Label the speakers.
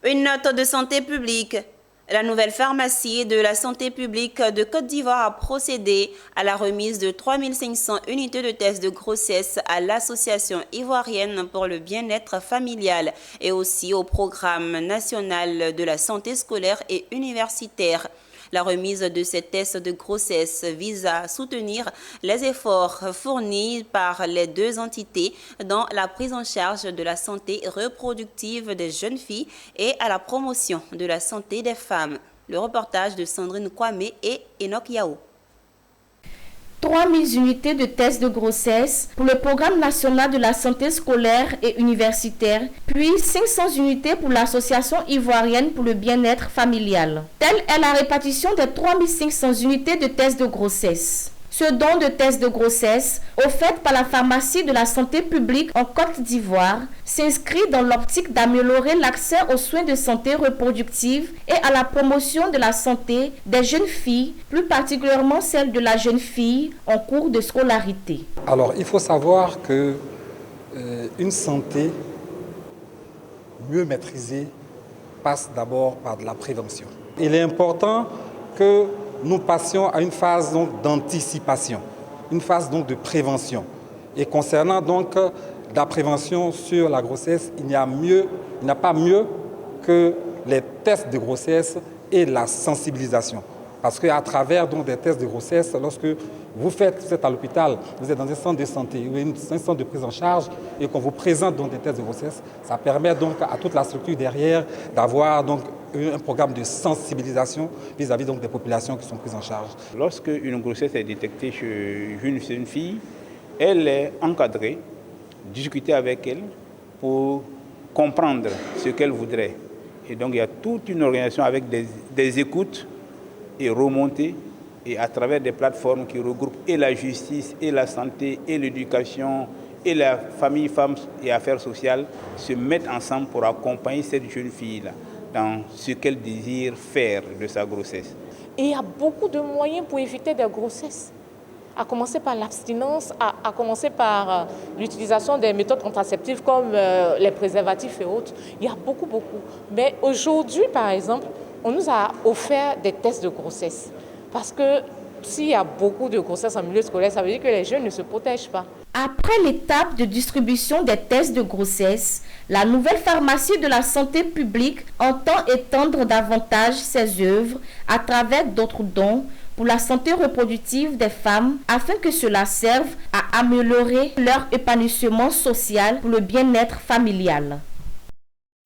Speaker 1: Une note de santé publique. La nouvelle pharmacie de la santé publique de Côte d'Ivoire a procédé à la remise de 3500 unités de tests de grossesse à l'Association ivoirienne pour le bien-être familial et aussi au programme national de la santé scolaire et universitaire. La remise de ces tests de grossesse vise à soutenir les efforts fournis par les deux entités dans la prise en charge de la santé reproductive des jeunes filles et à la promotion de la santé des femmes. Le reportage de Sandrine Kwame et Enoch Yao.
Speaker 2: 3000 unités de tests de grossesse pour le programme national de la santé scolaire et universitaire, puis 500 unités pour l'Association ivoirienne pour le bien-être familial. Telle est la répartition des 3500 unités de tests de grossesse. Ce don de tests de grossesse, offert par la pharmacie de la santé publique en Côte d'Ivoire, s'inscrit dans l'optique d'améliorer l'accès aux soins de santé reproductive et à la promotion de la santé des jeunes filles, plus particulièrement celle de la jeune fille en cours de scolarité.
Speaker 3: Alors, il faut savoir que une santé mieux maîtrisée passe d'abord par de la prévention. Il est important que nous passions à une phase d'anticipation, une phase donc de prévention. Et concernant donc la prévention sur la grossesse, il n'y a pas mieux que les tests de grossesse et la sensibilisation. Parce qu'à travers donc, des tests de grossesse, lorsque vous êtes à l'hôpital, vous êtes dans un centre de santé, un centre de prise en charge et qu'on vous présente donc, des tests de grossesse, ça permet donc à toute la structure derrière d'avoir donc un programme de sensibilisation vis-à-vis donc, des populations qui sont prises en charge.
Speaker 4: Lorsque une grossesse est détectée chez une fille, elle est encadrée, discuter avec elle pour comprendre ce qu'elle voudrait. Et donc il y a toute une organisation avec des écoutes et remontées et à travers des plateformes qui regroupent et la justice, et la santé, et l'éducation, et la famille, femmes et affaires sociales se mettent ensemble pour accompagner cette jeune fille-là dans ce qu'elle désire faire de sa grossesse.
Speaker 5: Et il y a beaucoup de moyens pour éviter des grossesses, à commencer par l'abstinence, à commencer par l'utilisation des méthodes contraceptives comme les préservatifs et autres. Il y a beaucoup. Mais aujourd'hui, par exemple, on nous a offert des tests de grossesse. Parce que s'il y a beaucoup de grossesses en milieu scolaire, ça veut dire que les jeunes ne se protègent pas.
Speaker 2: Après l'étape de distribution des tests de grossesse, la nouvelle pharmacie de la santé publique entend étendre davantage ses œuvres à travers d'autres dons pour la santé reproductive des femmes afin que cela serve à améliorer leur épanouissement social pour le bien-être familial.